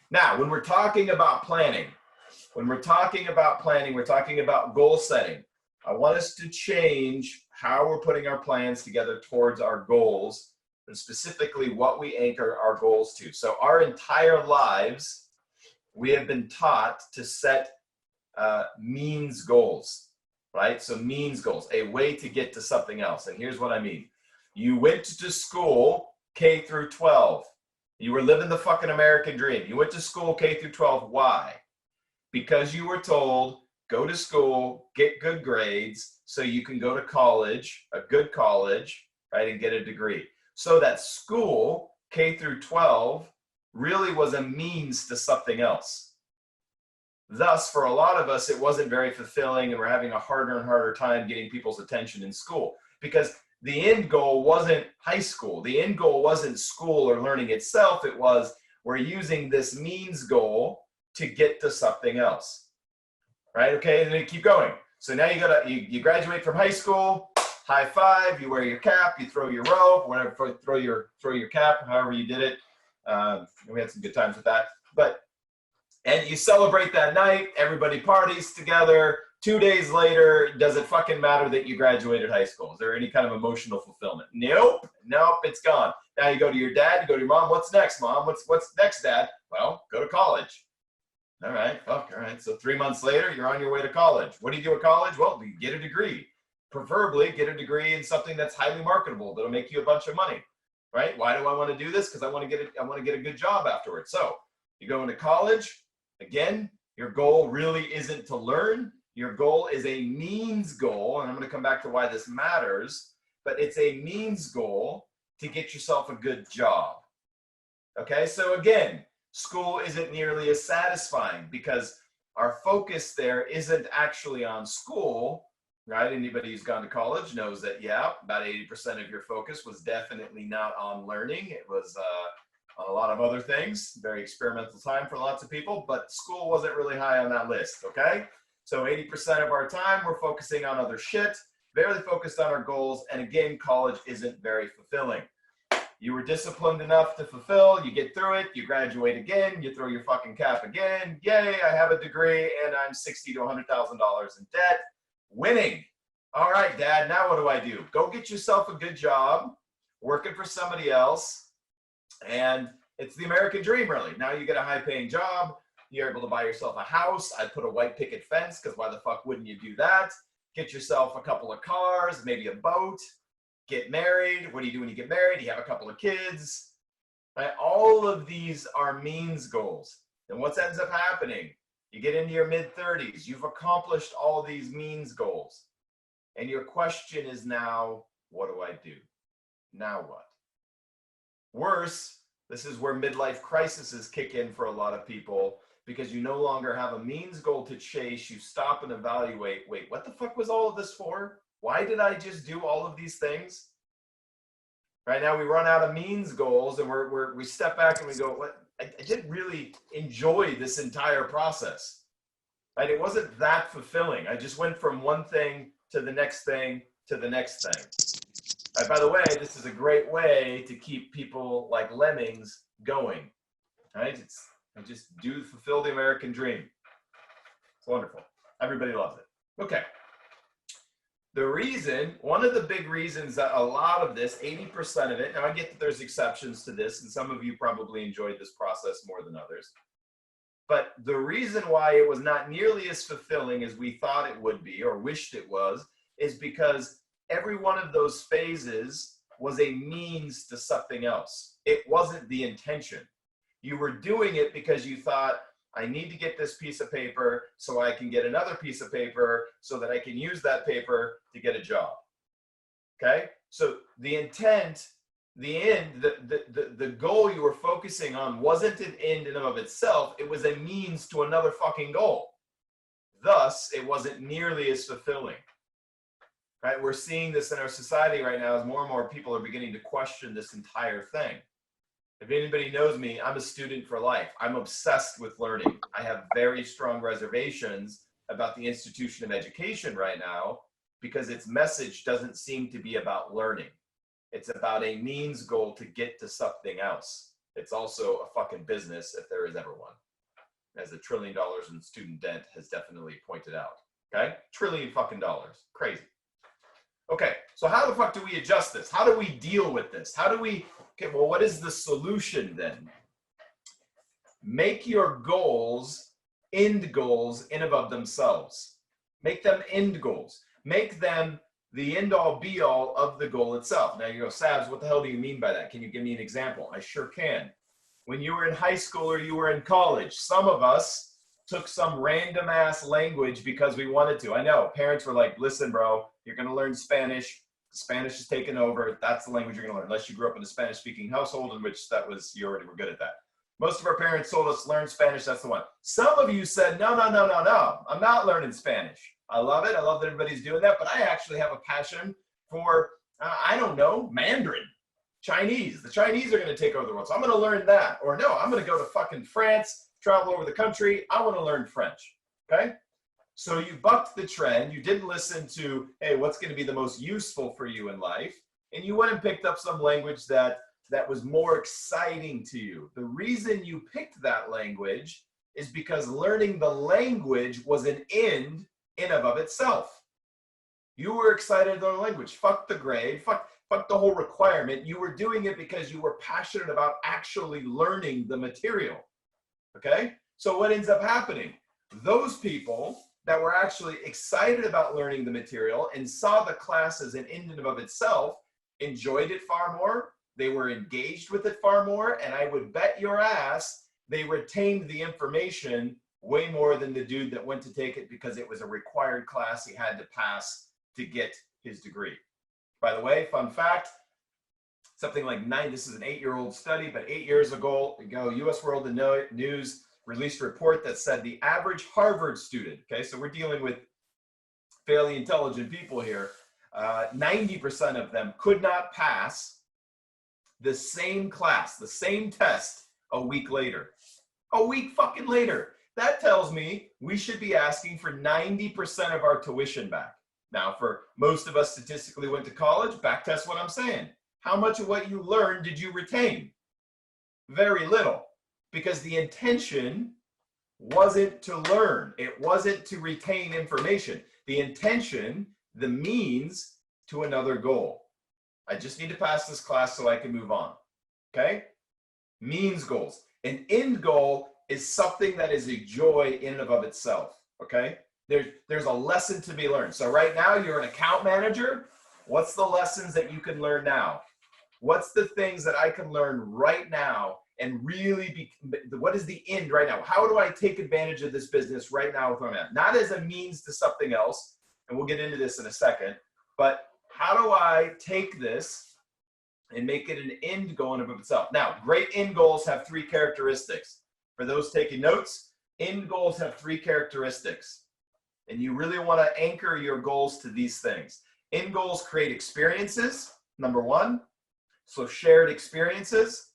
Now, when we're talking about planning, we're talking about goal setting. I want us to change how we're putting our plans together towards our goals, and specifically what we anchor our goals to. So our entire lives, we have been taught to set means goals, right? So means goals, a way to get to something else. And here's what I mean. You went to school K through 12. You were living the fucking American dream. You went to school K through 12. Why? Because you were told, go to school, get good grades, so you can go to college, a good college, right, and get a degree. So that school, K through 12, really was a means to something else. Thus, for a lot of us, it wasn't very fulfilling, and we're having a harder and harder time getting people's attention in school, because the end goal wasn't high school. The end goal wasn't school or learning itself. It was, we're using this means goal to get to something else, right? Okay, and then keep going. So now you graduate from high school, high five, you wear your cap, you throw your robe, whatever, throw your cap, however you did it. We had some good times with that. And you celebrate that night, everybody parties together. 2 days later, does it fucking matter that you graduated high school? Is there any kind of emotional fulfillment? Nope, it's gone. Now you go to your dad, you go to your mom, what's next, mom? What's next, dad? Well, go to college. All right, fuck, all right. So 3 months later, you're on your way to college. What do you do at college? Well, you get a degree. Preferably get a degree in something that's highly marketable, that'll make you a bunch of money, right? Why do I want to do this? Because I want to get a good job afterwards. So you go into college. Again, your goal really isn't to learn. Your goal is a means goal, and I'm going to come back to why this matters, but it's a means goal to get yourself a good job. Okay, so again, school isn't nearly as satisfying because our focus there isn't actually on school, right? Anybody who's gone to college knows that, yeah, about 80% of your focus was definitely not on learning. It was on a lot of other things, very experimental time for lots of people, but school wasn't really high on that list, okay? So 80% of our time, we're focusing on other shit, barely focused on our goals, and again, college isn't very fulfilling. You were disciplined enough to fulfill, you get through it, you graduate again, you throw your fucking cap again, yay, I have a degree, and I'm $60,000 to $100,000 in debt. Winning. All right, Dad, now what do I do? Go get yourself a good job, working for somebody else, and it's the American dream, really. Now you get a high-paying job, you're able to buy yourself a house. I put a white picket fence, because why the fuck wouldn't you do that? Get yourself a couple of cars, maybe a boat, get married. What do you do when you get married? You have a couple of kids. Right? All of these are means goals. And what ends up happening? You get into your mid-30s, you've accomplished all these means goals. And your question is now, what do I do? Now what? Worse, this is where midlife crises kick in for a lot of people, because you no longer have a means goal to chase. You stop and evaluate, wait, what the fuck was all of this for? Why did I just do all of these things? Right now we run out of means goals, and we step back and we go, what? I didn't really enjoy this entire process. Right? It wasn't that fulfilling. I just went from one thing to the next thing to the next thing. Right, by the way, this is a great way to keep people like lemmings going. Right? Just fulfill the American dream. It's wonderful. Everybody loves it. Okay. One of the big reasons that a lot of this, 80% of it, now I get that there's exceptions to this, and some of you probably enjoyed this process more than others. But the reason why it was not nearly as fulfilling as we thought it would be or wished it was, is because every one of those phases was a means to something else. It wasn't the intention. You were doing it because you thought, I need to get this piece of paper so I can get another piece of paper so that I can use that paper to get a job. Okay? So the intent, the end, the goal you were focusing on wasn't an end in and of itself. It was a means to another fucking goal. Thus, it wasn't nearly as fulfilling. Right? We're seeing this in our society right now as more and more people are beginning to question this entire thing. If anybody knows me, I'm a student for life. I'm obsessed with learning. I have very strong reservations about the institution of education right now because its message doesn't seem to be about learning. It's about a means goal to get to something else. It's also a fucking business if there is ever one, as $1 trillion in student debt has definitely pointed out. Okay, trillion fucking dollars, crazy. Okay, so how the fuck do we adjust this? How do we deal with this? How do we, okay, well, what is the solution then? Make your goals end goals in and of themselves. Make them end goals. Make them the end all be all of the goal itself. Now you go, Sabs, what the hell do you mean by that? Can you give me an example? I sure can. When you were in high school or you were in college, some of us took some random ass language because we wanted to. I know parents were like, listen, bro, you're going to learn Spanish. Spanish is taken over. That's the language you're going to learn, unless you grew up in a Spanish speaking household, in which that was, you already were good at that. Most of our parents told us, learn Spanish, that's the one. Some of you said, no, no, no, no, no, I'm not learning Spanish. I love it. I love that everybody's doing that, but I actually have a passion for, I don't know, Mandarin, Chinese. The Chinese are going to take over the world, so I'm going to learn that. Or no, I'm going to go to fucking France, travel over the country. I want to learn French, okay? So you bucked the trend. You didn't listen to, hey, what's going to be the most useful for you in life? And you went and picked up some language that was more exciting to you. The reason you picked that language is because learning the language was an end in and of itself. You were excited to learn language. Fuck the grade, fuck the whole requirement. You were doing it because you were passionate about actually learning the material, okay? So what ends up happening? Those people that were actually excited about learning the material and saw the class as an end in and of itself enjoyed it far more. They were engaged with it far more, and I would bet your ass they retained the information way more than the dude that went to take it because it was a required class he had to pass to get his degree. By the way, fun fact, something like this is an 8-year-old study, but 8 years ago, US World News released a report that said the average Harvard student, okay, so we're dealing with fairly intelligent people here, 90% of them could not pass the same class, the same test a week later. A week fucking later. That tells me we should be asking for 90% of our tuition back. Now, for most of us statistically went to college, back test what I'm saying. How much of what you learned did you retain? Very little, because the intention wasn't to learn. It wasn't to retain information. The intention, the means to another goal. I just need to pass this class so I can move on, okay? Means goals. An end goal is something that is a joy in and of itself, okay? There's a lesson to be learned. So right now you're an account manager. What's the lessons that you can learn now? What's the things that I can learn right now and really what is the end right now? How do I take advantage of this business right now with where I'm at? Not as a means to something else, and we'll get into this in a second, but how do I take this and make it an end goal in and of itself? Now, great end goals have 3 characteristics. For those taking notes, end goals have 3 characteristics. And you really want to anchor your goals to these things. End goals create experiences, number 1. So shared experiences,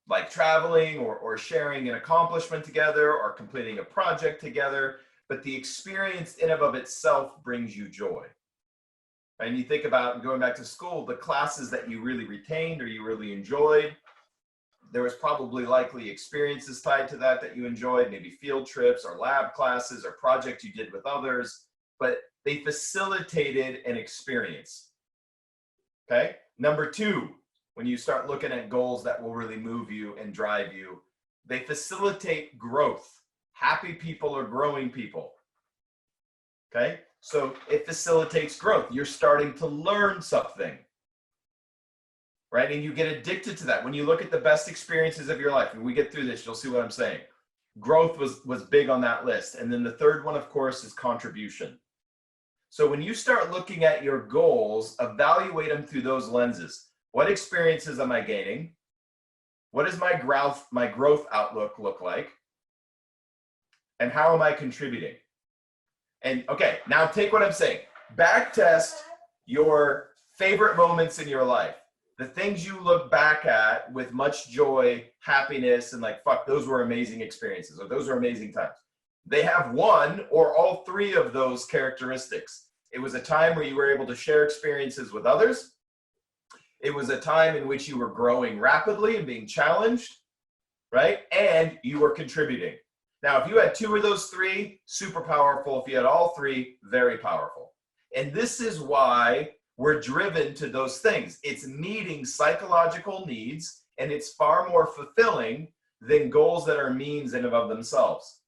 like traveling or sharing an accomplishment together or completing a project together. But the experience in and of itself brings you joy. And you think about going back to school, the classes that you really retained or you really enjoyed, there was probably likely experiences tied to that you enjoyed, maybe field trips or lab classes or projects you did with others, but they facilitated an experience, okay? Number 2, when you start looking at goals that will really move you and drive you, they facilitate growth. Happy people are growing people, okay? So it facilitates growth. You're starting to learn something, right? And you get addicted to that. When you look at the best experiences of your life, and we get through this, you'll see what I'm saying. Growth was big on that list. And then the third one, of course, is contribution. So when you start looking at your goals, evaluate them through those lenses. What experiences am I gaining? What does my growth outlook look like? And how am I contributing? And okay, now take what I'm saying. Back test your favorite moments in your life. The things you look back at with much joy, happiness, and like, fuck, those were amazing experiences, or those are amazing times. They have one or all 3 of those characteristics. It was a time where you were able to share experiences with others. It was a time in which you were growing rapidly and being challenged, right? And you were contributing. Now, if you had two of those three, super powerful. If you had all three, very powerful. And this is why we're driven to those things. It's meeting psychological needs, and it's far more fulfilling than goals that are means in and of themselves.